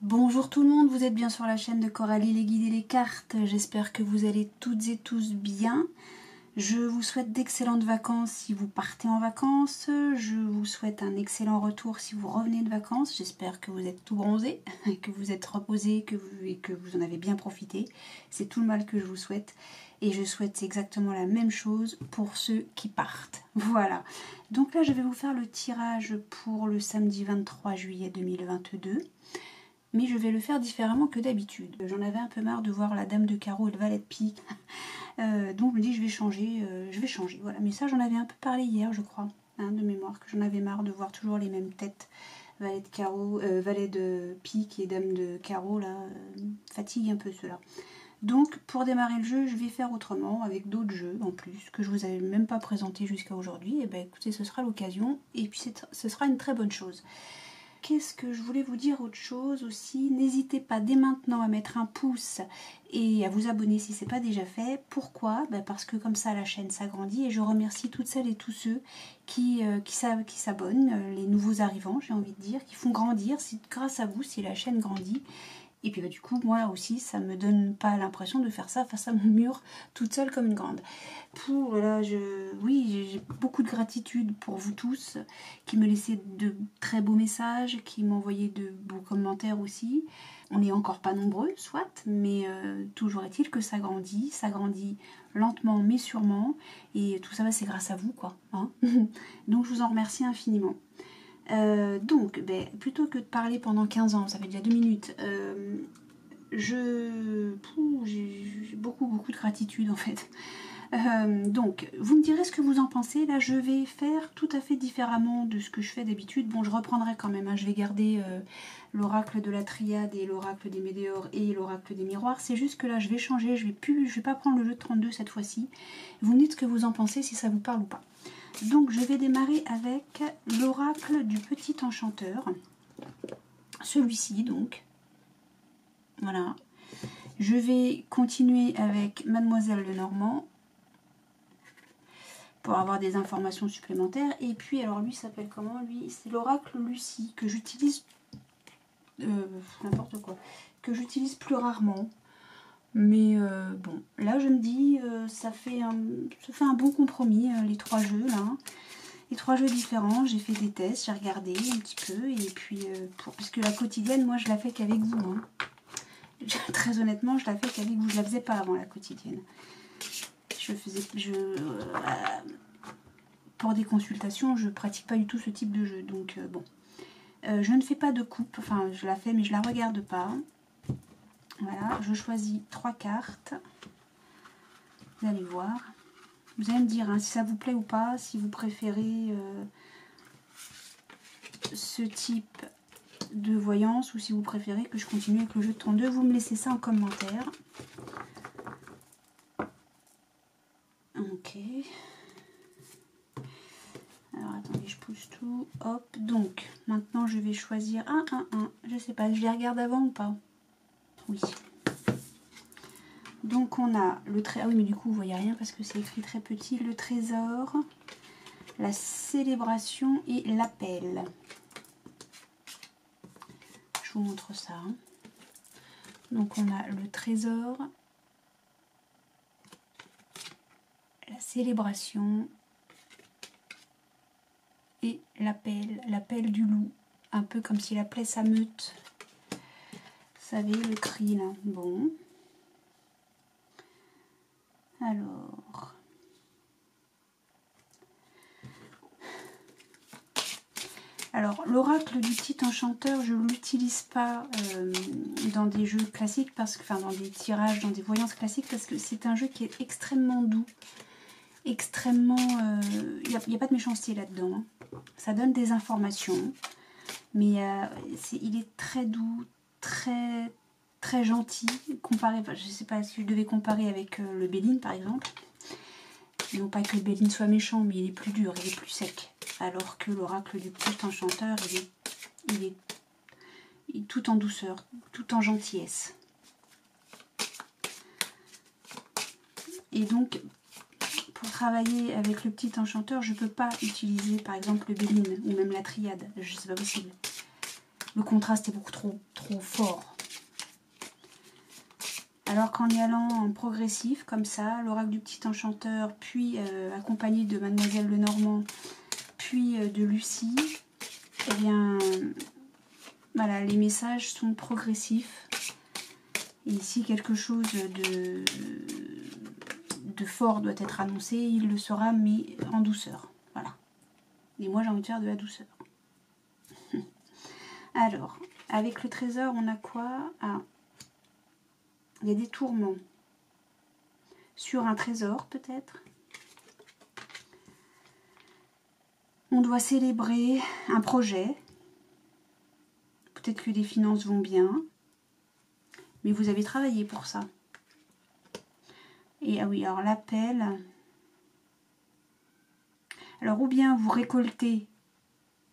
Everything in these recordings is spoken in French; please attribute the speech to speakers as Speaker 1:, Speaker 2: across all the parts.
Speaker 1: Bonjour tout le monde, vous êtes bien sur la chaîne de Coralie les guides et les cartes. J'espère que vous allez toutes et tous bien. Je vous souhaite d'excellentes vacances si vous partez en vacances. Je vous souhaite un excellent retour si vous revenez de vacances. J'espère que vous êtes tout bronzé, que vous êtes reposé et que vous en avez bien profité. C'est tout le mal que je vous souhaite. Et je souhaite exactement la même chose pour ceux qui partent. Voilà. Donc là, je vais vous faire le tirage pour le samedi 23 juillet 2022. Mais je vais le faire différemment que d'habitude. J'en avais un peu marre de voir la dame de carreau et le valet de pique. Donc je me dis je vais changer. Voilà. Mais ça j'en avais un peu parlé hier je crois, de mémoire, que j'en avais marre de voir toujours les mêmes têtes. Valet de carreau, valet de pique et dame de carreau là, fatigue un peu cela. Donc pour démarrer le jeu, je vais faire autrement, avec d'autres jeux en plus, que je vous avais même pas présenté jusqu'à aujourd'hui. Et ben écoutez, ce sera l'occasion, et puis ce sera une très bonne chose. Qu'est-ce que je voulais vous dire autre chose aussi? N'hésitez pas dès maintenant à mettre un pouce et à vous abonner si ce n'est pas déjà fait. Pourquoi? Parce que comme ça la chaîne s'agrandit et je remercie toutes celles et tous ceux qui s'abonnent, les nouveaux arrivants, j'ai envie de dire, qui font grandir. C'est grâce à vous si la chaîne grandit. Et puis du coup, moi aussi, ça me donne pas l'impression de faire ça face à mon mur, toute seule comme une grande. Oui, j'ai beaucoup de gratitude pour vous tous, qui me laissez de très beaux messages, qui m'envoyaient de beaux commentaires aussi. On n'est encore pas nombreux, soit, mais toujours est-il que ça grandit lentement mais sûrement, et tout ça, c'est grâce à vous, quoi. Donc je vous en remercie infiniment. Donc, plutôt que de parler pendant 15 ans, ça fait déjà 2 minutes, j'ai beaucoup de gratitude en fait. Donc, vous me direz ce que vous en pensez. Là, je vais faire tout à fait différemment de ce que je fais d'habitude. Bon, je reprendrai quand même, je vais garder l'oracle de la triade et l'oracle des météores et l'oracle des miroirs. C'est juste que là, je vais changer, je vais pas prendre le jeu de 32 cette fois-ci. Vous me dites ce que vous en pensez, si ça vous parle ou pas. Donc je vais démarrer avec l'oracle du petit enchanteur, celui-ci donc, voilà. Je vais continuer avec Mademoiselle Lenormand pour avoir des informations supplémentaires, et puis alors lui s'appelle comment? Lui c'est l'oracle Lucie, que j'utilise n'importe quoi, que j'utilise plus rarement. Mais bon, là je me dis, ça fait un bon compromis, les trois jeux là. Les trois jeux différents, j'ai fait des tests, j'ai regardé un petit peu, et puis, parce que la quotidienne, moi je la fais qu'avec vous. Très honnêtement, je la fais qu'avec vous, je la faisais pas avant la quotidienne. Pour des consultations, je pratique pas du tout ce type de jeu, donc bon. Je ne fais pas de coupe, enfin je la fais mais je la regarde pas. Voilà, je choisis 3 cartes. Vous allez voir. Vous allez me dire si ça vous plaît ou pas, si vous préférez ce type de voyance ou si vous préférez que je continue avec le jeu de 32. Vous me laissez ça en commentaire. Ok. Alors attendez, je pousse tout. Hop, donc maintenant je vais choisir un. Je sais pas, je les regarde avant ou pas? Oui. Donc on a le trésor. Ah oui, mais du coup vous voyez rien parce que c'est écrit très petit. Le trésor, la célébration et l'appel. Je vous montre ça. Donc on a le trésor, la célébration et l'appel du loup. Un peu comme s'il appelait sa meute. Vous savez, le cri là. Bon. Alors l'oracle du petit enchanteur, je ne l'utilise pas dans des jeux classiques, dans des tirages, dans des voyances classiques, parce que c'est un jeu qui est extrêmement doux, extrêmement... Il n'y a pas de méchanceté là-dedans. Ça donne des informations, mais il est très doux, très gentil, comparé, je ne sais pas si je devais comparer avec le Béline par exemple. Non pas que le Béline soit méchant, mais il est plus dur, il est plus sec. Alors que l'oracle du petit enchanteur, il est tout en douceur, tout en gentillesse. Et donc, pour travailler avec le petit enchanteur, je ne peux pas utiliser par exemple le Béline ou même la triade. C'est pas possible. le contraste est beaucoup trop fort. Alors qu'en y allant en progressif, comme ça, l'oracle du petit enchanteur, puis accompagné de Mademoiselle Lenormand, puis de Lucie, eh bien, voilà, les messages sont progressifs. Et ici, quelque chose de fort doit être annoncé, il le sera, mais en douceur. Voilà. Et moi, j'ai envie de faire de la douceur. Alors, avec le trésor, on a quoi? Ah, il y a des tourments. Sur un trésor, peut-être. On doit célébrer un projet. Peut-être que les finances vont bien. Mais vous avez travaillé pour ça. Et ah oui, alors l'appel. Alors, ou bien vous récoltez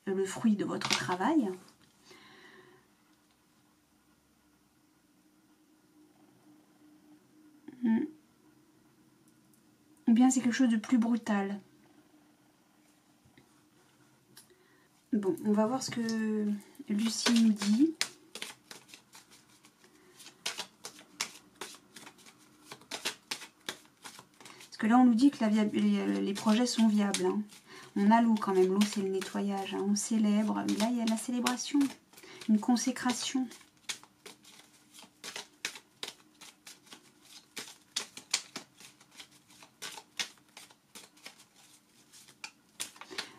Speaker 1: le fruit de votre travail. Ou bien c'est quelque chose de plus brutal. Bon, on va voir ce que Lucie nous dit. Parce que là, on nous dit que les projets sont viables. Hein. On a l'eau quand même. L'eau, c'est le nettoyage. Hein. On célèbre. Mais là, il y a la célébration. Une consécration.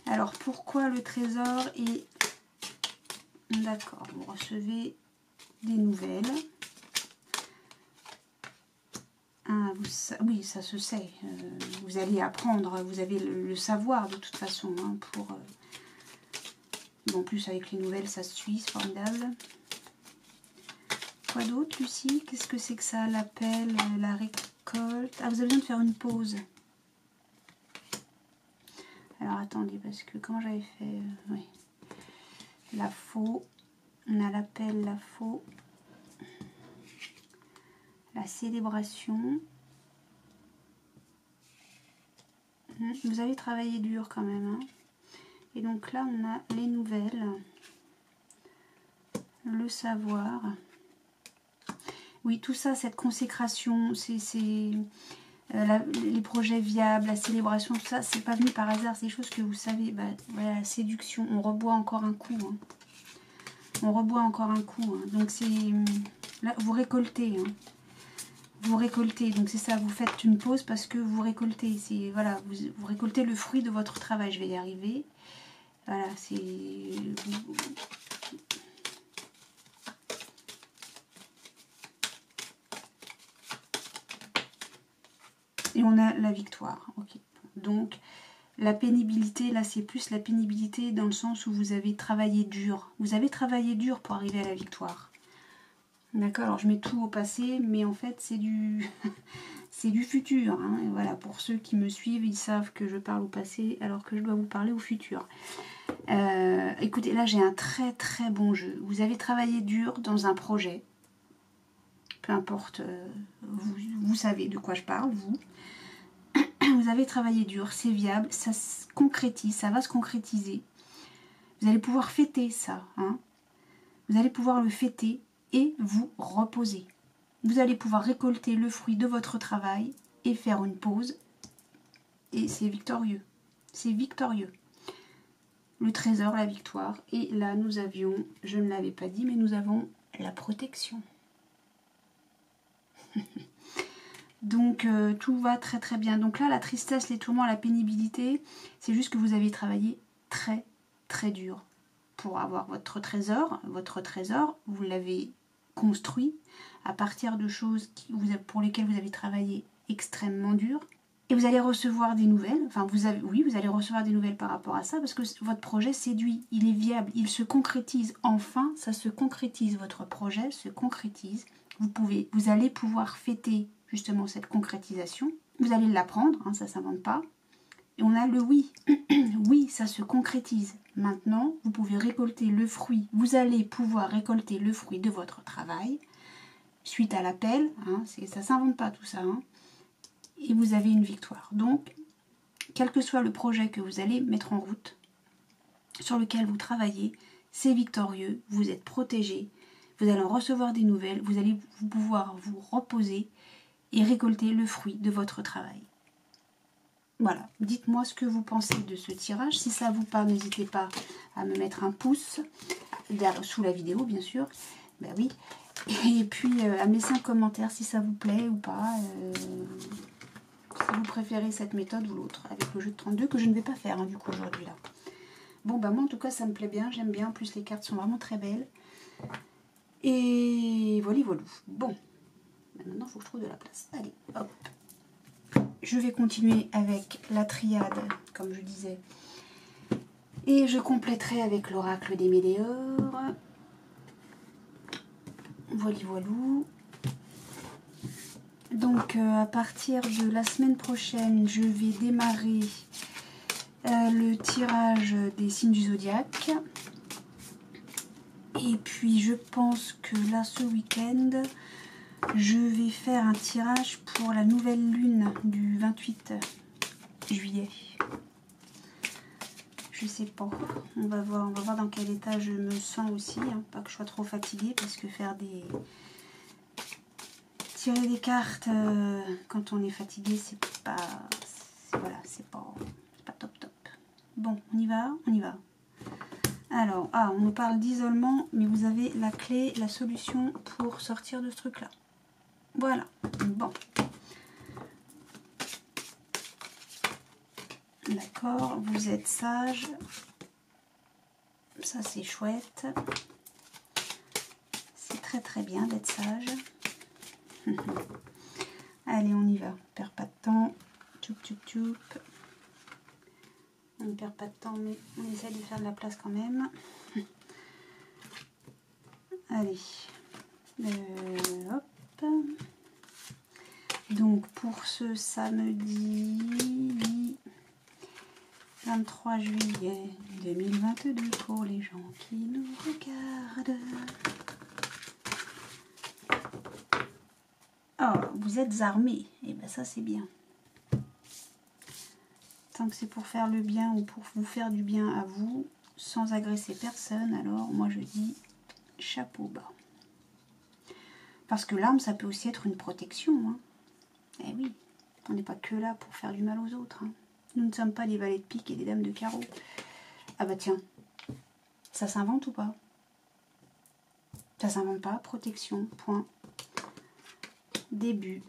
Speaker 1: Alors, pourquoi le trésor est... D'accord, vous recevez des nouvelles. Ah, oui, ça se sait. Vous allez apprendre, vous avez le savoir de toute façon. Hein, en plus, avec les nouvelles, ça se suit, c'est formidable. Quoi d'autre, Lucie? Qu'est-ce que c'est que ça? L'appel, la récolte. Ah, vous avez besoin de faire une pause. Alors, attendez, parce que comment j'avais fait... oui. La faux. On a l'appel, la faux. La célébration. Vous avez travaillé dur quand même. Hein. Et donc là, on a les nouvelles. Le savoir. Oui, tout ça, cette consécration, c'est les projets viables, la célébration, tout ça, c'est pas venu par hasard. C'est des choses que vous savez. Bah, voilà, la séduction, on reboit encore un coup. Hein. On reboit encore un coup. Hein. Donc c'est... Là, vous récoltez. Hein. Vous récoltez, donc c'est ça, vous faites une pause parce que vous récoltez, c'est voilà, vous récoltez le fruit de votre travail, je vais y arriver. Voilà, c'est... Et on a la victoire, ok. Donc, la pénibilité, là c'est plus la pénibilité dans le sens où vous avez travaillé dur. Vous avez travaillé dur pour arriver à la victoire. D'accord, alors je mets tout au passé, mais en fait c'est du... c'est du futur. Hein. Et voilà, pour ceux qui me suivent, ils savent que je parle au passé alors que je dois vous parler au futur. Écoutez, là j'ai un très très bon jeu. Vous avez travaillé dur dans un projet. Peu importe, vous savez de quoi je parle, vous. Vous avez travaillé dur, c'est viable, ça se concrétise, ça va se concrétiser. Vous allez pouvoir fêter ça. Hein. Vous allez pouvoir le fêter et vous reposer. Vous allez pouvoir récolter le fruit de votre travail et faire une pause. Et c'est victorieux. C'est victorieux. Le trésor, la victoire. Et là, nous avions, je ne l'avais pas dit, mais nous avons la protection. Donc, tout va très très bien. Donc là, la tristesse, les tourments, la pénibilité, c'est juste que vous avez travaillé très très dur pour avoir votre trésor. Votre trésor, vous l'avez construit à partir de choses pour lesquelles vous avez travaillé extrêmement dur. Et vous allez recevoir des nouvelles. Enfin, vous allez recevoir des nouvelles par rapport à ça parce que votre projet séduit, il est viable, il se concrétise. Enfin, ça se concrétise. Votre projet se concrétise. Vous allez pouvoir fêter justement cette concrétisation. Vous allez l'apprendre, hein, ça ne s'invente pas. Et on a le oui. Oui, ça se concrétise. Maintenant, vous pouvez récolter le fruit. Vous allez pouvoir récolter le fruit de votre travail suite à l'appel. Hein, ça ne s'invente pas tout ça. Hein, et vous avez une victoire. Donc, quel que soit le projet que vous allez mettre en route, sur lequel vous travaillez, c'est victorieux, vous êtes protégé, vous allez en recevoir des nouvelles, vous allez pouvoir vous reposer et récolter le fruit de votre travail. Voilà, dites-moi ce que vous pensez de ce tirage. Si ça vous parle, n'hésitez pas à me mettre un pouce sous la vidéo, bien sûr. Ben oui. Et puis à me laisser un commentaire si ça vous plaît ou pas. Si vous préférez cette méthode ou l'autre avec le jeu de 32 que je ne vais pas faire du coup aujourd'hui là. Bon bah moi en tout cas ça me plaît bien, j'aime bien. En plus les cartes sont vraiment très belles. Et voilà. Bon, maintenant il faut que je trouve de la place. Allez, hop. Je vais continuer avec la triade, comme je disais. Et je compléterai avec l'oracle des météores. Voilà. Donc à partir de la semaine prochaine, je vais démarrer le tirage des signes du zodiaque. Et puis je pense que là ce week-end, je vais faire un tirage pour la nouvelle lune du 28 juillet. Je sais pas. On va voir dans quel état je me sens aussi. Hein. Pas que je sois trop fatiguée parce que tirer des cartes quand on est fatigué, c'est pas top. Bon, on y va. Alors, on nous parle d'isolement, mais vous avez la clé, la solution pour sortir de ce truc-là. Voilà, bon. D'accord, vous êtes sage. Ça, c'est chouette. C'est très bien d'être sage. Allez, on y va. On perd pas de temps. Tchoup. On ne perd pas de temps, mais on essaie de faire de la place quand même. Allez. Hop. Donc, pour ce samedi 23 juillet 2022, pour les gens qui nous regardent. Oh, vous êtes armés. Et bien ça, c'est bien. Tant que c'est pour faire le bien ou pour vous faire du bien à vous, sans agresser personne, alors moi je dis chapeau bas. Parce que l'arme, ça peut aussi être une protection. Hein. Eh oui, on n'est pas que là pour faire du mal aux autres. Hein. Nous ne sommes pas des valets de pique et des dames de carreau. Ah bah tiens, ça s'invente ou pas? Ça s'invente pas, protection, point. Début.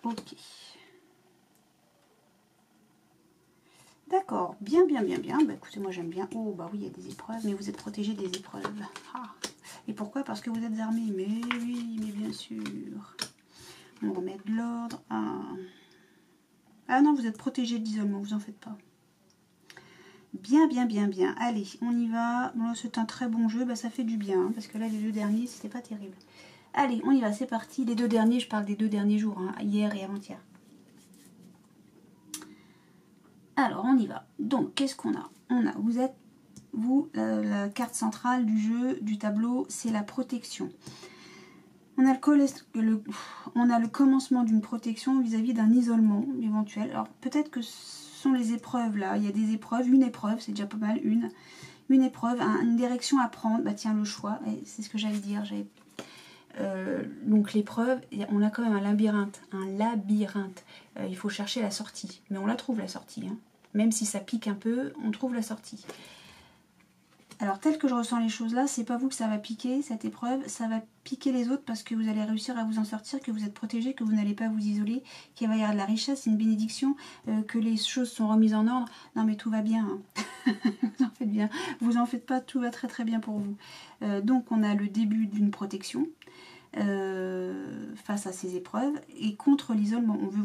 Speaker 1: Ok. D'accord, bien. Bah écoutez, moi j'aime bien. Oh bah oui, il y a des épreuves, mais vous êtes protégé des épreuves. Ah. Et pourquoi? Parce que vous êtes armé. Mais oui, mais bien sûr. On remet de l'ordre. Ah non, vous êtes protégé d'isolement, vous en faites pas. Bien. Allez, on y va. Bon, c'est un très bon jeu, bah ça fait du bien, hein, parce que là les deux derniers, c'était pas terrible. Allez, on y va, c'est parti. Les deux derniers, je parle des 2 derniers jours, hein, hier et avant-hier. Alors, on y va. Donc, qu'est-ce qu'on a? La carte centrale du jeu, du tableau, c'est la protection. On a le commencement d'une protection vis-à-vis d'un isolement éventuel. Alors, peut-être que ce sont les épreuves, là. Il y a des épreuves, une épreuve, c'est déjà pas mal, une épreuve, une direction à prendre. Bah tiens, le choix, c'est ce que j'allais dire, donc l'épreuve, on a quand même un labyrinthe. Il faut chercher la sortie. Mais on la trouve la sortie. Hein. Même si ça pique un peu, on trouve la sortie. Alors tel que je ressens les choses là, c'est pas vous que ça va piquer cette épreuve. Ça va piquer les autres parce que vous allez réussir à vous en sortir, que vous êtes protégé, que vous n'allez pas vous isoler, qu'il va y avoir de la richesse, une bénédiction, que les choses sont remises en ordre. Non mais tout va bien. Hein. Vous en faites bien. Vous en faites pas, tout va très bien pour vous. Donc on a le début d'une protection. Face à ces épreuves et contre l'isolement. On veut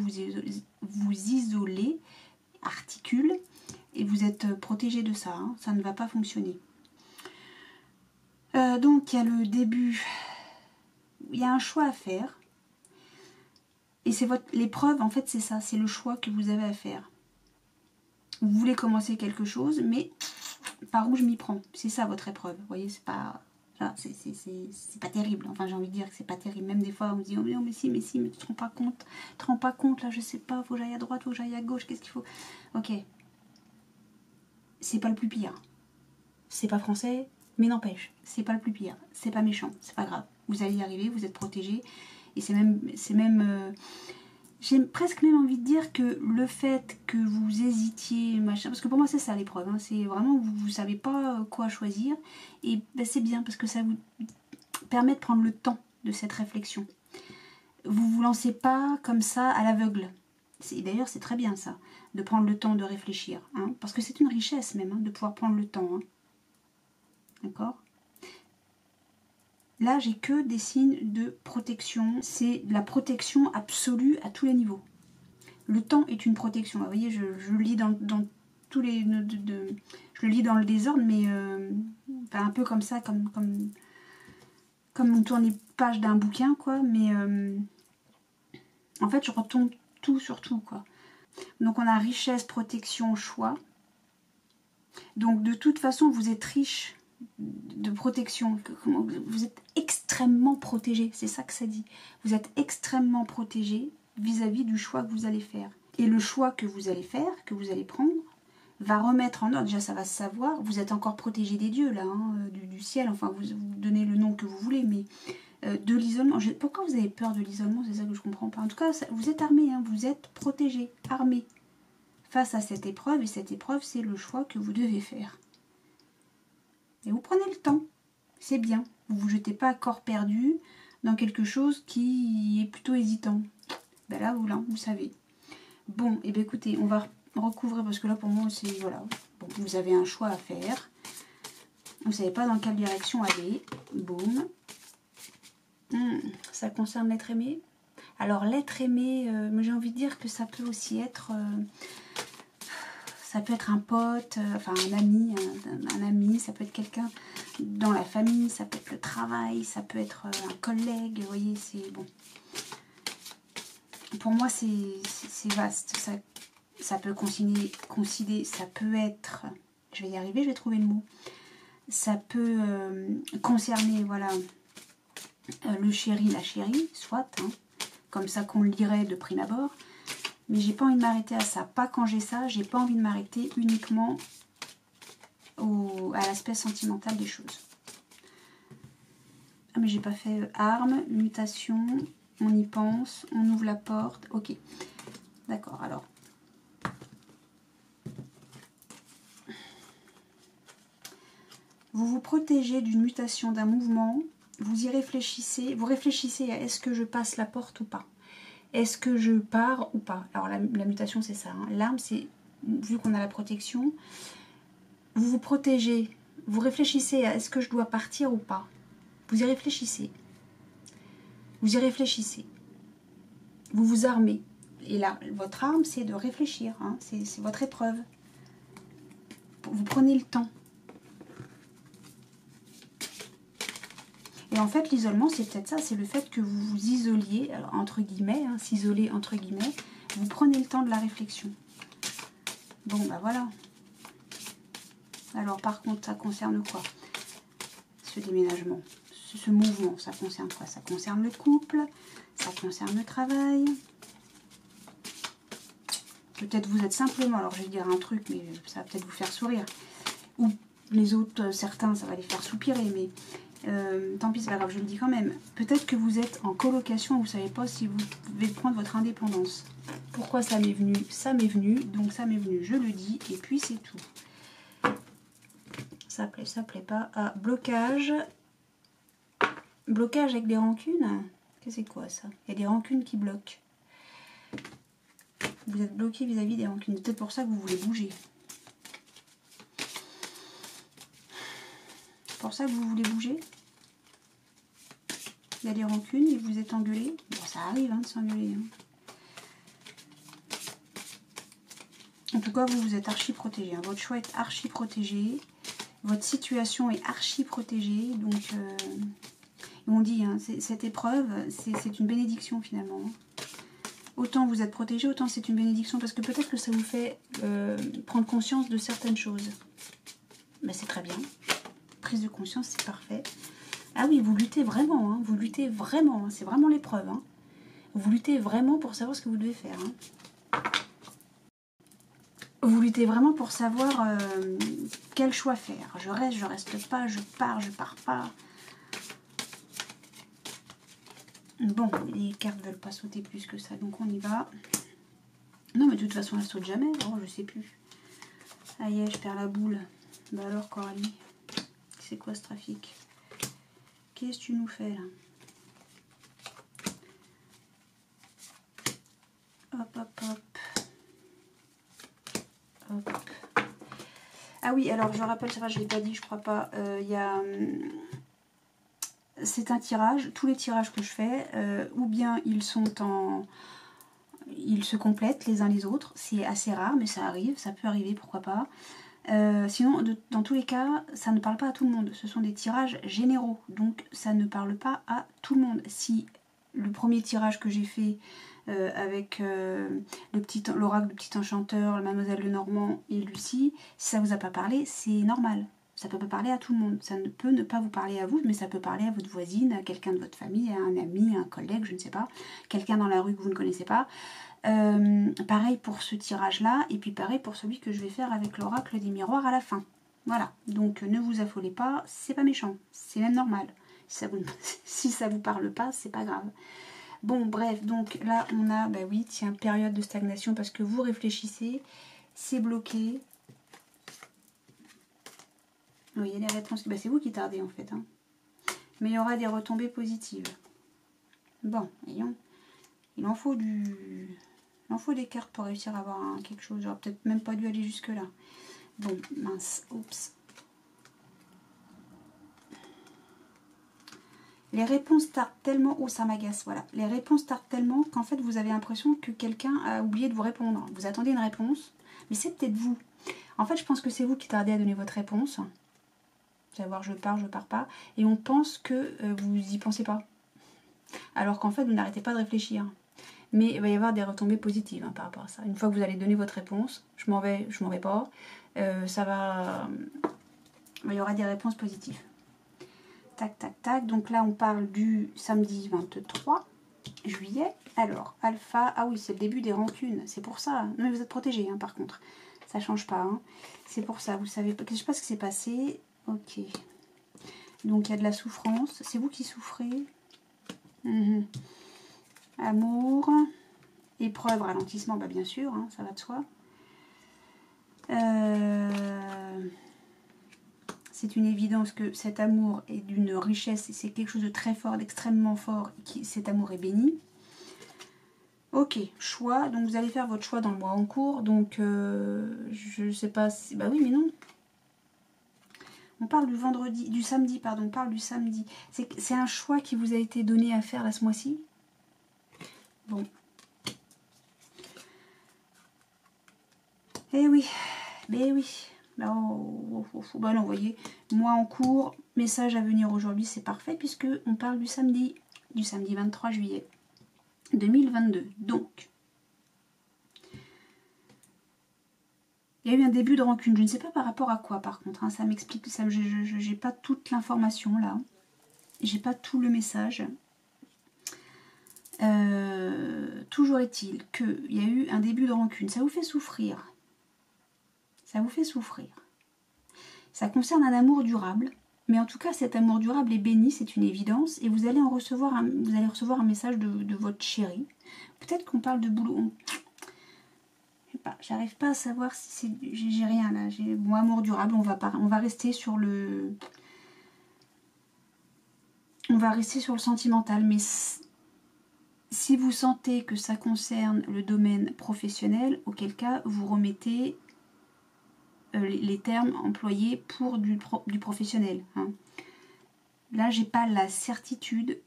Speaker 1: vous isoler, articule, et vous êtes protégé de ça. Hein. Ça ne va pas fonctionner. Donc il y a le début, il y a un choix à faire. Et c'est l'épreuve, en fait, c'est ça, c'est le choix que vous avez à faire. Vous voulez commencer quelque chose, mais par où je m'y prends? C'est ça votre épreuve. Vous voyez, c'est pas... C'est pas terrible, enfin j'ai envie de dire que c'est pas terrible, même des fois on me dit oh, mais si, mais tu te rends pas compte, là je sais pas, faut que j'aille à droite, faut que j'aille à gauche, qu'est-ce qu'il faut? Ok. c'est pas le plus pire. C'est pas français, mais n'empêche, c'est pas le plus pire. C'est pas méchant, c'est pas grave. Vous allez y arriver, vous êtes protégé. Et c'est même j'ai presque même envie de dire que le fait que vous hésitiez, machin, parce que pour moi c'est ça l'épreuve, hein, c'est vraiment vous ne savez pas quoi choisir, et ben, c'est bien parce que ça vous permet de prendre le temps de cette réflexion. Vous vous lancez pas comme ça à l'aveugle. D'ailleurs c'est très bien ça, de prendre le temps de réfléchir, hein, parce que c'est une richesse même, hein, de pouvoir prendre le temps. Hein. D'accord ? Là, j'ai que des signes de protection. C'est de la protection absolue à tous les niveaux. Le temps est une protection. Vous voyez, je le lis dans tous les... je le lis dans le désordre, mais enfin, un peu comme ça, comme on tourne les pages d'un bouquin, quoi. Mais en fait, je retombe tout sur tout, quoi. Donc, on a richesse, protection, choix. Donc, de toute façon, vous êtes riche de protection, vous êtes extrêmement protégé, c'est ça que ça dit. Vous êtes extrêmement protégé vis-à-vis du choix que vous allez faire. Et le choix que vous allez faire, que vous allez prendre, va remettre en ordre, déjà ça va se savoir, vous êtes encore protégé des dieux là, hein, du ciel, enfin vous donnez le nom que vous voulez, mais de l'isolement. Pourquoi vous avez peur de l'isolement? C'est ça que je comprends pas. En tout cas, vous êtes armé, hein, vous êtes protégé, armé face à cette épreuve, et cette épreuve c'est le choix que vous devez faire. Et vous prenez le temps, c'est bien. Vous ne vous jetez pas à corps perdu dans quelque chose qui est plutôt hésitant. Ben là, vous savez. Bon, et bien écoutez, on va recouvrir parce que là pour moi c'est voilà. Bon, vous avez un choix à faire. Vous ne savez pas dans quelle direction aller. Boum. Ça concerne l'être aimé. Alors l'être aimé, j'ai envie de dire que ça peut aussi être... ça peut être un pote, enfin un ami, ça peut être quelqu'un dans la famille, ça peut être le travail, ça peut être un collègue, vous voyez, c'est bon. Pour moi, c'est vaste, ça peut considérer, ça peut être, je vais y arriver, je vais trouver le mot, ça peut concerner, voilà, le chéri, la chérie, soit, hein, comme ça qu'on le dirait de prime abord. Mais j'ai pas envie de m'arrêter à ça. Pas quand j'ai ça, j'ai pas envie de m'arrêter uniquement à l'aspect sentimental des choses. Ah mais j'ai pas fait arme, mutation, on y pense, on ouvre la porte. Ok, d'accord, alors. Vous vous protégez d'une mutation, d'un mouvement, vous y réfléchissez, vous réfléchissez à est-ce que je passe la porte ou pas? Est-ce que je pars ou pas? Alors la mutation c'est ça, hein. L'arme c'est, vu qu'on a la protection, vous vous protégez, vous réfléchissez à est-ce que je dois partir ou pas? Vous y réfléchissez. Vous y réfléchissez. Vous vous armez. Et là, votre arme c'est de réfléchir, hein. C'est votre épreuve. Vous prenez le temps. Et en fait, l'isolement, c'est peut-être ça, c'est le fait que vous vous isoliez, entre guillemets, hein, s'isoler, entre guillemets, vous prenez le temps de la réflexion. Bon, bah voilà. Alors, par contre, ça concerne quoi? Ce déménagement, ce mouvement, ça concerne quoi? Ça concerne le couple, ça concerne le travail. Peut-être vous êtes simplement, alors je vais dire un truc, mais ça va peut-être vous faire sourire. Ou les autres, certains, ça va les faire soupirer, mais... tant pis, c'est pas grave, je le dis quand même. Peut-être que vous êtes en colocation et vous ne savez pas si vous devez prendre votre indépendance. Pourquoi ça m'est venu? Ça m'est venu, donc ça m'est venu, je le dis, et puis c'est tout. Ça plaît pas. Ah, blocage. Blocage avec des rancunes? Qu'est-ce que c'est quoi ça? Il y a des rancunes qui bloquent. Vous êtes bloqué vis-à-vis des rancunes. C'est peut-être pour ça que vous voulez bouger. C'est pour ça que vous voulez bouger. Il y a des rancunes et vous êtes engueulé. Bon, ça arrive hein, de s'engueuler. Hein. En tout cas, vous êtes archi protégé. Hein. Votre choix est archi protégé. Votre situation est archi protégée. Donc, on dit, hein, cette épreuve, c'est une bénédiction finalement. Hein. Autant vous êtes protégé, autant c'est une bénédiction. Parce que peut-être que ça vous fait prendre conscience de certaines choses. Ben, c'est très bien. Prise de conscience, c'est parfait. Ah oui, vous luttez vraiment, hein, vous luttez vraiment, hein, c'est vraiment l'épreuve. Hein. Vous luttez vraiment pour savoir ce que vous devez faire. Hein. Vous luttez vraiment pour savoir quel choix faire. Je reste pas, je pars pas. Bon, les cartes veulent pas sauter plus que ça, donc on y va. Non, mais de toute façon, elle saute jamais. Oh, je sais plus. Aïe, je perds la boule. Bah alors, Coralie, c'est quoi ce trafic? Qu'est-ce que tu nous fais, là? Hop, hop, hop. Hop. Ah oui, alors, je rappelle, ça va, je ne l'ai pas dit, je crois pas. Il y a... c'est un tirage. Tous les tirages que je fais, ou bien ils sont en... ils se complètent les uns les autres. C'est assez rare, mais ça arrive. Ça peut arriver, pourquoi pas. Sinon, dans tous les cas, ça ne parle pas à tout le monde. Ce sont des tirages généraux, donc ça ne parle pas à tout le monde. Si le premier tirage que j'ai fait avec l'oracle du petit enchanteur, la mademoiselle Lenormand et Lucie, si ça vous a pas parlé, c'est normal. Ça peut pas parler à tout le monde. Ça ne peut ne pas vous parler à vous, mais ça peut parler à votre voisine, à quelqu'un de votre famille, à un ami, à un collègue, je ne sais pas, quelqu'un dans la rue que vous ne connaissez pas. Pareil pour ce tirage là, et puis pareil pour celui que je vais faire avec l'oracle des miroirs à la fin. Voilà, donc ne vous affolez pas, c'est pas méchant, c'est même normal. Si ça vous parle pas, c'est pas grave. Bon, bref, donc là on a, bah oui, tiens, période de stagnation parce que vous réfléchissez, c'est bloqué. Oui, il y a les réponses, bah, c'est vous qui tardez en fait, hein. Mais il y aura des retombées positives. Bon, voyons, il en faut des cartes pour réussir à avoir quelque chose. J'aurais peut-être même pas dû aller jusque là. Bon, mince, oups. Les réponses tardent tellement... Oh, ça m'agace, voilà. Les réponses tardent tellement qu'en fait, vous avez l'impression que quelqu'un a oublié de vous répondre. Vous attendez une réponse, mais c'est peut-être vous. En fait, je pense que c'est vous qui tardez à donner votre réponse. Vous allez voir, je pars pas. Et on pense que vous y pensez pas. Alors qu'en fait, vous n'arrêtez pas de réfléchir. Mais il va y avoir des retombées positives par rapport à ça. Une fois que vous allez donner votre réponse, je m'en vais pas, ça va... il y aura des réponses positives. Tac, tac, tac. Donc là, on parle du samedi 23 juillet. Alors, alpha, ah oui, c'est le début des rancunes. C'est pour ça. Non, mais vous êtes protégés, par contre. Ça change pas. C'est pour ça. Vous savez pas, je sais pas ce qui s'est passé. Ok. Donc, il y a de la souffrance. C'est vous qui souffrez. Amour. Épreuve, ralentissement, bah bien sûr, ça va de soi. C'est une évidence que cet amour est d'une richesse, c'est quelque chose de très fort, d'extrêmement fort, cet amour est béni. Ok, choix, donc vous allez faire votre choix dans le mois en cours, donc je sais pas si... Bah oui, mais non. On parle du samedi, pardon, on parle du samedi. C'est un choix qui vous a été donné à faire là ce mois-ci. Bon. Eh oui, mais oui. Bah non, vous voyez, moi en cours, message à venir aujourd'hui, c'est parfait puisque on parle du samedi 23 juillet 2022. Donc, il y a eu un début de rancune. Je ne sais pas par rapport à quoi par contre, ça m'explique, j'ai pas toute l'information là. J'ai pas tout le message. Toujours est-il qu'il y a eu un début de rancune. Ça vous fait souffrir. Ça vous fait souffrir. Ça concerne un amour durable. Mais en tout cas, cet amour durable est béni, c'est une évidence. Et vous allez recevoir un message de votre chéri. Peut-être qu'on parle de boulot. Je sais pas, j'arrive pas à savoir si c'est... J'ai rien là. Bon, amour durable, on va rester sur le... On va rester sur le sentimental. Mais si vous sentez que ça concerne le domaine professionnel, auquel cas, vous remettez... les termes employés pour du professionnel. Là, j'ai pas la certitude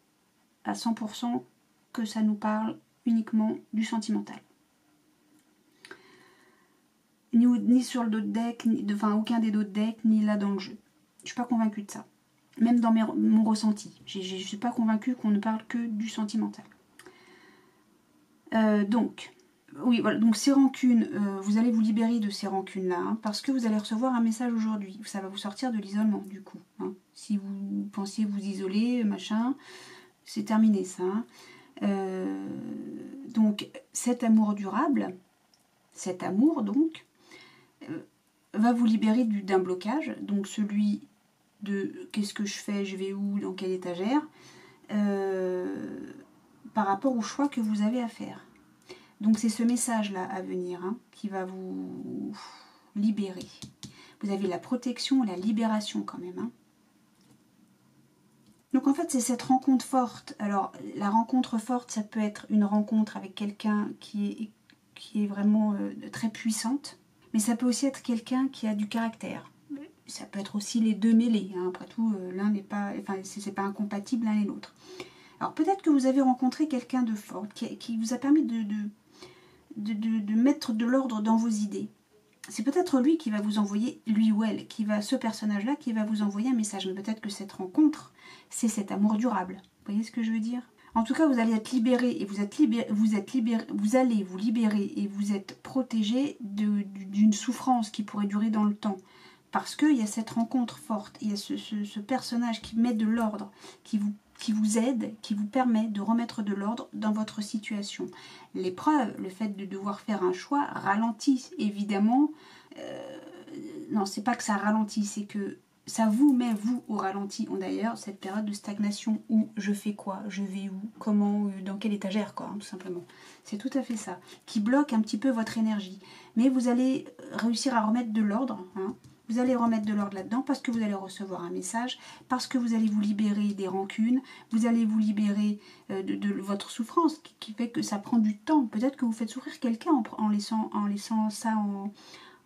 Speaker 1: à 100% que ça nous parle uniquement du sentimental. Ni sur le dos de deck, aucun des dos de deck, ni là dans le jeu. Je suis pas convaincue de ça. Même dans mon ressenti. Je suis pas convaincue qu'on ne parle que du sentimental. Donc... Oui, voilà, donc ces rancunes, vous allez vous libérer de ces rancunes-là, parce que vous allez recevoir un message aujourd'hui. Ça va vous sortir de l'isolement, du coup. Si vous pensiez vous isoler, machin, c'est terminé, ça. Donc, cet amour durable, cet amour, donc, va vous libérer d'un blocage, donc celui de qu'est-ce que je fais, je vais où, dans quelle étagère, par rapport au choix que vous avez à faire. Donc c'est ce message-là à venir hein, qui va vous libérer. Vous avez la protection et la libération quand même. Hein. Donc en fait c'est cette rencontre forte. Alors la rencontre forte, ça peut être une rencontre avec quelqu'un qui est vraiment très puissante. Mais ça peut aussi être quelqu'un qui a du caractère. Ça peut être aussi les deux mêlés. Hein. Après tout, l'un n'est pas, enfin, c'est pas incompatible l'un et l'autre. Alors peut-être que vous avez rencontré quelqu'un de fort qui vous a permis de mettre de l'ordre dans vos idées. C'est peut-être lui qui va vous envoyer, lui ou elle, ce personnage-là qui va vous envoyer un message. Mais peut-être que cette rencontre, c'est cet amour durable. Vous voyez ce que je veux dire ? En tout cas, vous allez être libéré et vous allez vous libérer et vous êtes protégé d'une souffrance qui pourrait durer dans le temps. Parce qu'il y a cette rencontre forte, il y a ce personnage qui met de l'ordre, qui vous aide, qui vous permet de remettre de l'ordre dans votre situation. L'épreuve, le fait de devoir faire un choix, ralentit évidemment. Non, c'est pas que ça ralentit, c'est que ça vous met, vous, au ralenti. D'ailleurs, cette période de stagnation où je fais quoi, je vais où, comment, dans quelle étagère, quoi, hein, tout simplement. C'est tout à fait ça, qui bloque un petit peu votre énergie. Mais vous allez réussir à remettre de l'ordre, hein. Vous allez remettre de l'ordre là-dedans parce que vous allez recevoir un message, parce que vous allez vous libérer des rancunes, vous allez vous libérer de votre souffrance, qui fait que ça prend du temps. Peut-être que vous faites souffrir quelqu'un en laissant ça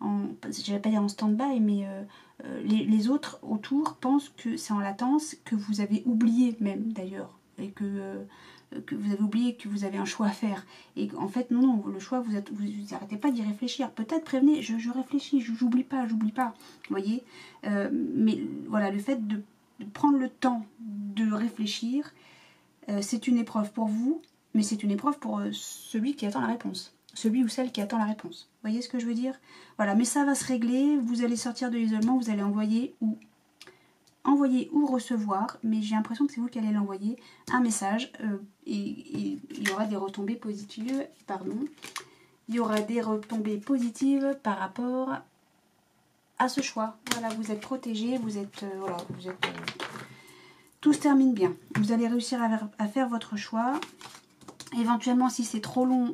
Speaker 1: je vais pas dire en stand-by, mais les autres autour pensent que c'est en latence, que vous avez oublié même d'ailleurs, et que vous avez oublié que vous avez un choix à faire. Et en fait, non, le choix, vous n'arrêtez pas d'y réfléchir. Peut-être prévenez, je réfléchis, j'oublie pas. Vous voyez mais voilà, le fait de prendre le temps de réfléchir, c'est une épreuve pour vous, mais c'est une épreuve pour celui qui attend la réponse. Celui ou celle qui attend la réponse. Vous voyez ce que je veux dire ? Voilà, mais ça va se régler, vous allez sortir de l'isolement, vous allez envoyer ou recevoir, mais j'ai l'impression que c'est vous qui allez l'envoyer, un message, et il y aura des retombées positives, il y aura des retombées positives par rapport à ce choix. Voilà, vous êtes protégés, tout se termine bien. Vous allez réussir à faire votre choix. Éventuellement, si c'est trop long,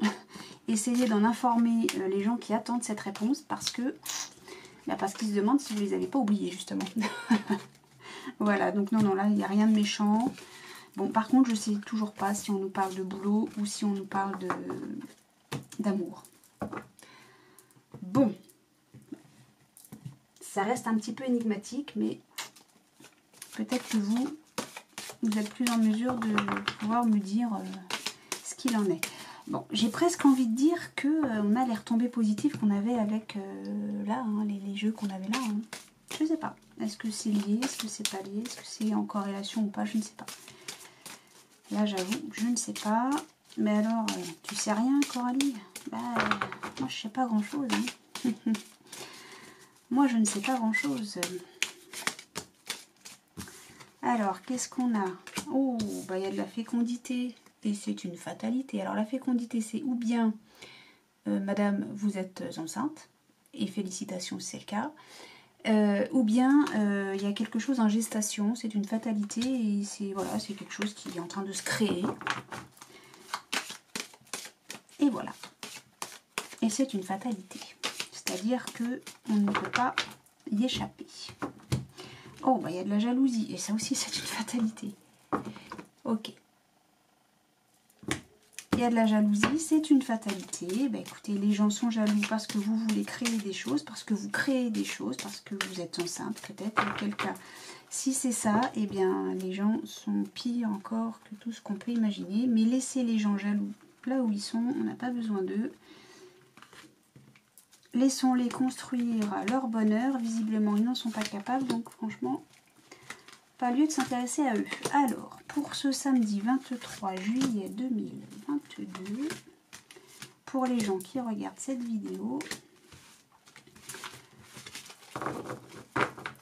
Speaker 1: essayez d'en informer les gens qui attendent cette réponse, parce qu'ils se demandent si vous ne les avez pas oubliés, justement. Voilà, donc non, là, il n'y a rien de méchant. Bon, par contre, je ne sais toujours pas si on nous parle de boulot ou si on nous parle d'amour. Bon. Ça reste un petit peu énigmatique, mais peut-être que vous êtes plus en mesure de pouvoir me dire ce qu'il en est. Bon, j'ai presque envie de dire qu'on a les retombées positives qu'on avait avec les jeux qu'on avait là. Hein. Je ne sais pas. Est-ce que c'est lié? Est-ce que c'est pas lié? Est-ce que c'est en corrélation ou pas? Je ne sais pas. Là, j'avoue, je ne sais pas. Mais alors, tu sais rien, Coralie? Moi, je sais pas grand-chose. Hein. Moi, je ne sais pas grand-chose. Alors, qu'est-ce qu'on a? Oh, il y a de la fécondité. Et c'est une fatalité. Alors, la fécondité, c'est ou bien, madame, vous êtes enceinte. Et félicitations si c'est le cas. Ou bien il y a quelque chose en gestation, c'est une fatalité et c'est quelque chose qui est en train de se créer. Et voilà. Et c'est une fatalité. C'est-à-dire que on ne peut pas y échapper. Oh, il y a de la jalousie et ça aussi c'est une fatalité. Ok. Il y a de la jalousie, c'est une fatalité. Écoutez, les gens sont jaloux parce que vous voulez créer des choses, parce que vous créez des choses, parce que vous êtes enceinte peut-être, auquel cas. Si c'est ça, les gens sont pires encore que tout ce qu'on peut imaginer. Mais laissez les gens jaloux là où ils sont, on n'a pas besoin d'eux. Laissons-les construire leur bonheur. Visiblement, ils n'en sont pas capables, donc franchement, pas lieu de s'intéresser à eux. Alors, pour ce samedi 23 juillet 2022, pour les gens qui regardent cette vidéo,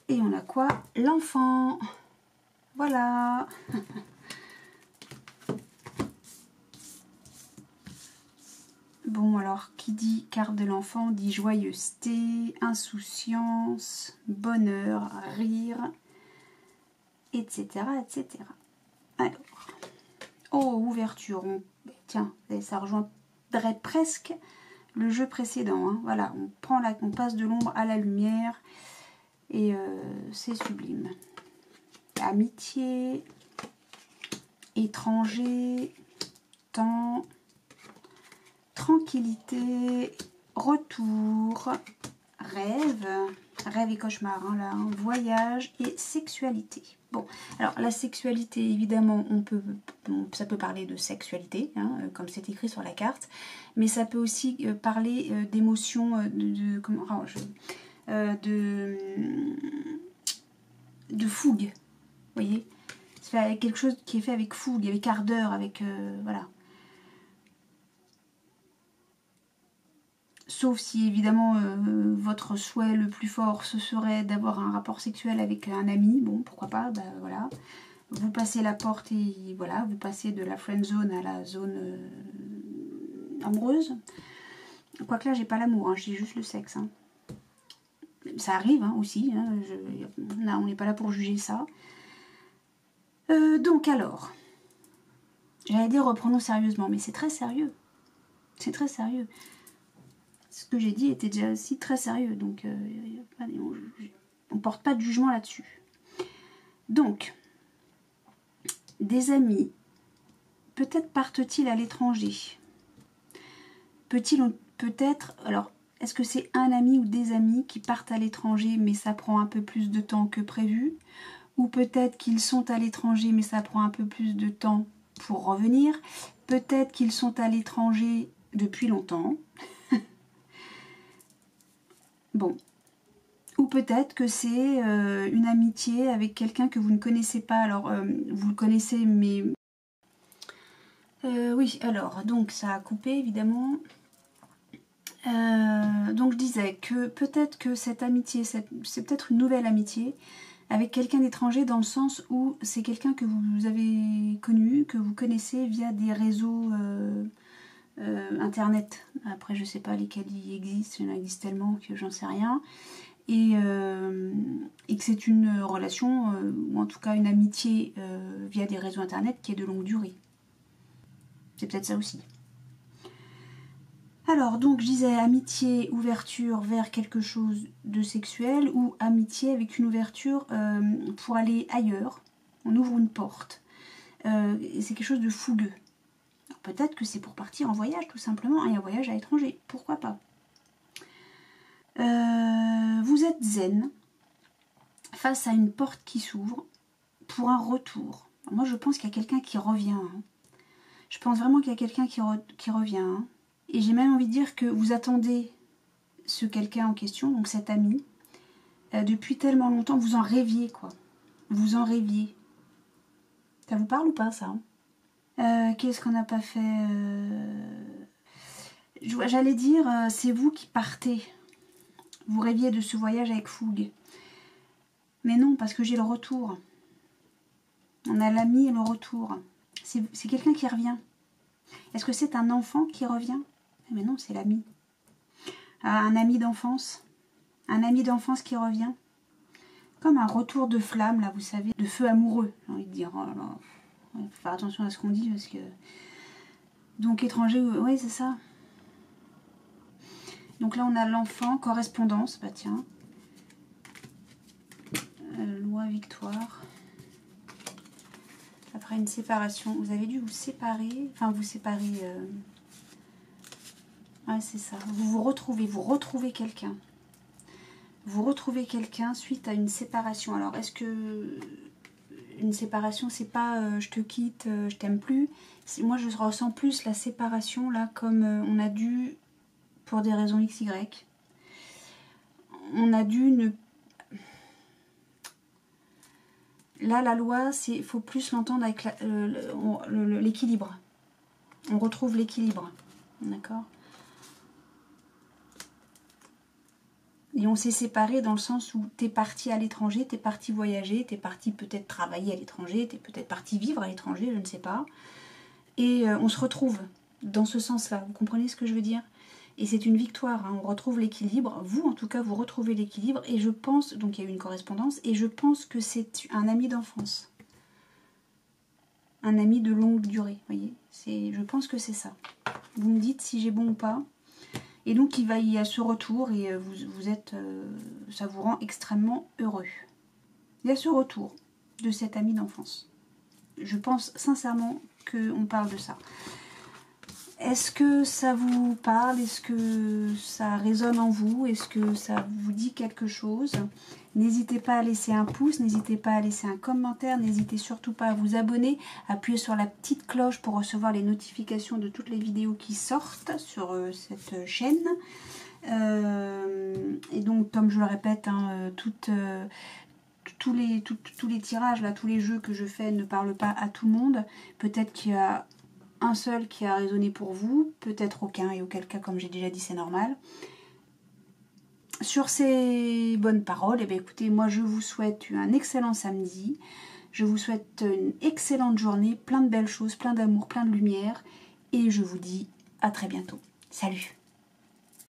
Speaker 1: et on a quoi? L'enfant. Voilà. Bon, alors, qui dit carte de l'enfant dit joyeuseté, insouciance, bonheur, rire, etc. etc. Alors, oh, ouverture. Tiens, ça rejoindrait presque le jeu précédent. Hein. Voilà, on passe de l'ombre à la lumière et c'est sublime. Amitié, étranger, temps, tranquillité, retour, rêve et cauchemar, hein, là, hein, voyage et sexualité. Bon, alors la sexualité, évidemment, ça peut parler de sexualité, hein, comme c'est écrit sur la carte, mais ça peut aussi parler d'émotions, de fougue, vous voyez, c'est quelque chose qui est fait avec fougue, avec ardeur, avec voilà. Sauf si évidemment votre souhait le plus fort ce serait d'avoir un rapport sexuel avec un ami, bon pourquoi pas, bah voilà. Vous passez la porte et voilà, vous passez de la friend zone à la zone amoureuse. Quoique là j'ai pas l'amour, hein, j'ai juste le sexe. Hein. Ça arrive hein, aussi, hein, on n'est pas là pour juger ça. Donc alors, j'allais dire reprenons sérieusement, mais c'est très sérieux. C'est très sérieux. Ce que j'ai dit était déjà aussi très sérieux, donc on ne porte pas de jugement là-dessus. Donc, des amis, peut-être partent-ils à l'étranger. Peut-être, alors, est-ce que c'est un ami ou des amis qui partent à l'étranger, mais ça prend un peu plus de temps que prévu? Ou peut-être qu'ils sont à l'étranger, mais ça prend un peu plus de temps pour revenir. Peut-être qu'ils sont à l'étranger depuis longtemps. Bon. Ou peut-être que c'est une amitié avec quelqu'un que vous ne connaissez pas. Alors, vous le connaissez, mais... oui, alors, donc ça a coupé, évidemment. Donc, je disais que peut-être que cette amitié, c'est peut-être une nouvelle amitié avec quelqu'un d'étranger dans le sens où c'est quelqu'un que vous avez connu, que vous connaissez via des réseaux internet. Après, je sais pas lesquels il existe, il y en existe tellement que j'en sais rien. Et que c'est une relation, ou en tout cas une amitié via des réseaux internet qui est de longue durée. C'est peut-être ça aussi. Alors, donc, je disais amitié, ouverture vers quelque chose de sexuel, ou amitié avec une ouverture pour aller ailleurs. On ouvre une porte. Et c'est quelque chose de fougueux. Peut-être que c'est pour partir en voyage, tout simplement, et un voyage à l'étranger. Pourquoi pas? Vous êtes zen face à une porte qui s'ouvre pour un retour. Moi, je pense qu'il y a quelqu'un qui revient. Hein. Je pense vraiment qu'il y a quelqu'un qui revient. Hein. Et j'ai même envie de dire que vous attendez ce quelqu'un en question, donc cet ami, depuis tellement longtemps, vous en rêviez, quoi. Vous en rêviez. Ça vous parle ou pas, ça? Qu'est-ce qu'on n'a pas fait? J'allais dire, c'est vous qui partez. Vous rêviez de ce voyage avec fougue. Mais non, parce que j'ai le retour. On a l'ami et le retour. C'est quelqu'un qui revient. Est-ce que c'est un enfant qui revient? Mais non, c'est l'ami. Un ami d'enfance. Un ami d'enfance qui revient. Comme un retour de flamme, là, vous savez, de feu amoureux, j'ai envie de dire. Oh là là. Il faut faire attention à ce qu'on dit, parce que... Donc, étranger, oui, c'est ça. Donc là, on a l'enfant, correspondance, bah tiens. Loi, victoire. Après une séparation, vous avez dû vous séparer, enfin vous séparer... Ouais, c'est ça. Vous retrouvez quelqu'un. Vous retrouvez quelqu'un suite à une séparation. Alors, est-ce que une séparation, c'est pas je te quitte, je t'aime plus? Moi, je ressens plus la séparation, là, comme on a dû, pour des raisons XY, on a dû ne... Là, la loi, il faut plus l'entendre avec l'équilibre. On retrouve l'équilibre. D'accord? Et on s'est séparés dans le sens où t'es parti à l'étranger, t'es parti voyager, t'es parti peut-être travailler à l'étranger, t'es peut-être parti vivre à l'étranger, je ne sais pas. Et on se retrouve. dans ce sens-là. Vous comprenez ce que je veux dire? Et c'est une victoire, hein. On retrouve l'équilibre. Vous, en tout cas, vous retrouvez l'équilibre. Et je pense, donc il y a eu une correspondance, et je pense que c'est un ami d'enfance. Un ami de longue durée, vous voyez. Je pense que c'est ça. Vous me dites si j'ai bon ou pas. Et donc, il y a ce retour, et ça vous rend extrêmement heureux. Il y a ce retour de cet ami d'enfance. Je pense sincèrement qu'on parle de ça. Est-ce que ça vous parle? Est-ce que ça résonne en vous? Est-ce que ça vous dit quelque chose? N'hésitez pas à laisser un pouce, n'hésitez pas à laisser un commentaire, n'hésitez surtout pas à vous abonner, appuyez sur la petite cloche pour recevoir les notifications de toutes les vidéos qui sortent sur cette chaîne. Et donc, comme je le répète, hein, tous les tirages, là, tous les jeux que je fais ne parlent pas à tout le monde. Peut-être qu'il y a un seul qui a résonné pour vous, peut-être aucun, et auquel cas, comme j'ai déjà dit, c'est normal. Sur ces bonnes paroles, eh bien, écoutez, moi je vous souhaite un excellent samedi, je vous souhaite une excellente journée, plein de belles choses, plein d'amour, plein de lumière, et je vous dis à très bientôt. Salut!